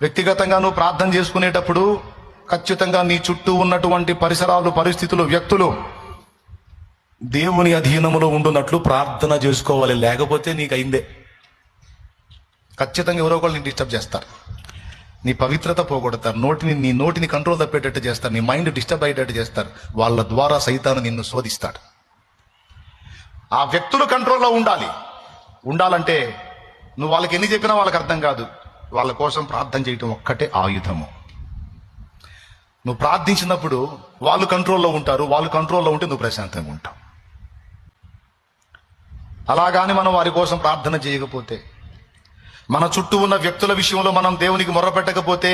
వ్యక్తిగతంగా నువ్వు ప్రార్థన చేసుకునేటప్పుడు ఖచ్చితంగా నీ చుట్టూ ఉన్నటువంటి పరిసరాలు, పరిస్థితులు, వ్యక్తులు దేవుని అధీనములో ఉండున్నట్లు ప్రార్థన చేసుకోవాలి. లేకపోతే నీకు అయిందే. ఖచ్చితంగా ఎవరో ఒకళ్ళు నేను డిస్టర్బ్ చేస్తారు, నీ పవిత్రత పోగొడతారు, నీ నోటిని కంట్రోల్ తప్పేటట్టు చేస్తారు, నీ మైండ్ డిస్టర్బ్ అయ్యేటట్టు చేస్తారు. వాళ్ళ ద్వారా సైతాను నిన్ను శోధిస్తాడు. ఆ వ్యక్తులు కంట్రోల్లో ఉండాలంటే నువ్వు వాళ్ళకి ఎన్ని చెప్పినా వాళ్ళకి అర్థం కాదు. వాళ్ళ కోసం ప్రార్థన చేయటం ఒక్కటే ఆయుధము. నువ్వు ప్రార్థించినప్పుడు వాళ్ళు కంట్రోల్లో ఉంటారు, వాళ్ళు కంట్రోల్లో ఉంటే నువ్వు ప్రశాంతంగా ఉంటావు. అలాగాని మనం వారి కోసం ప్రార్థన చేయకపోతే, మన చుట్టూ ఉన్న వ్యక్తుల విషయంలో మనం దేవునికి మొర్రపెట్టకపోతే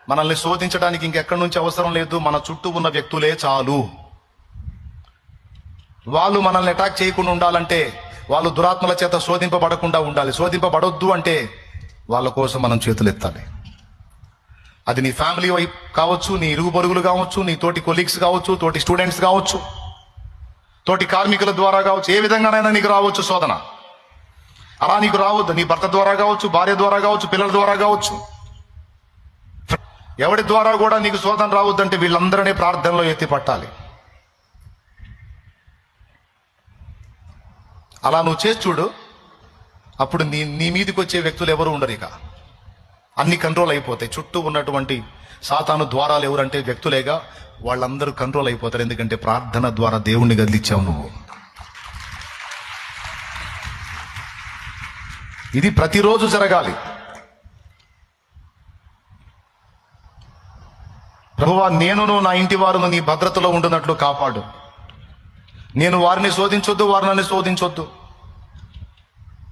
మనల్ని శోధించడానికి ఇంకెక్కడి నుంచి అవసరం లేదు. మన చుట్టూ ఉన్న వ్యక్తులే చాలు. వాళ్ళు మనల్ని అటాక్ చేయకుండా ఉండాలంటే, వాళ్ళు దురాత్మల చేత శోధింపబడకుండా ఉండాలి. శోధింపబడొద్దు అంటే వాళ్ళ కోసం మనం చేతులు ఎత్తాలి. అది నీ ఫ్యామిలీ వైపు కావచ్చు, నీ ఇరుగు పొరుగులు కావచ్చు, నీ తోటి కొలీగ్స్ కావచ్చు, తోటి స్టూడెంట్స్ కావచ్చు, తోటి కార్మికుల ద్వారా కావచ్చు, ఏ విధంగానైనా నీకు రావచ్చు శోధన. అలా నీకు రావద్దు. నీ భర్త ద్వారా కావచ్చు, భార్య ద్వారా కావచ్చు, పిల్లల ద్వారా కావచ్చు, ఎవరి ద్వారా కూడా నీకు శోధన రావద్దంటే వీళ్ళందరినీ ప్రార్థనలో ఎత్తి పట్టాలి. అలా నువ్వు చేసి చూడు. అప్పుడు నీ మీదకి వచ్చే వ్యక్తులు ఎవరు ఉండరు. ఇక అన్ని కంట్రోల్ అయిపోతాయి. చుట్టూ ఉన్నటువంటి సాతాను ద్వారాలు ఎవరంటే వ్యక్తులేగా, వాళ్ళందరూ కంట్రోల్ అయిపోతారు. ఎందుకంటే ప్రార్థన ద్వారా దేవుణ్ణి గదిలిచ్చావు నువ్వు. ఇది ప్రతిరోజు జరగాలి. ప్రభువా, నేనును నా ఇంటి వారును నీ భద్రతలో ఉండునట్లు కాపాడు. నేను వారిని శోధించొద్దు, వారు నన్ను శోధించొద్దు.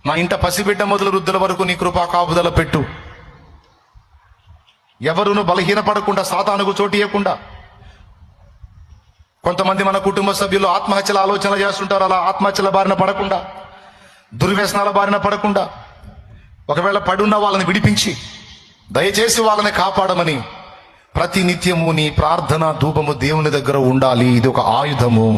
నా ఇంట పసిబిడ్డ మొదలు వృద్ధుల వరకు నీ కృపా కాపుదల పెట్టు. ఎవరును బలహీనపడకుండా, సాతానుకు చోటు ఇవ్వకుండా. కొంతమంది మన కుటుంబ సభ్యులు ఆత్మహత్యల ఆలోచనలు చేస్తుంటారు. అలా ఆత్మహత్యల బారిన పడకుండా, దుర్వ్యసనాల బారిన పడకుండా, ఒకవేళ పడున్న వాళ్ళని విడిపించి దయచేసి వాళ్ళని కాపాడమని ప్రతి నిత్యము నీ ప్రార్థన ధూపము దేవుని దగ్గర ఉండాలి. ఇది ఒక ఆయుధము.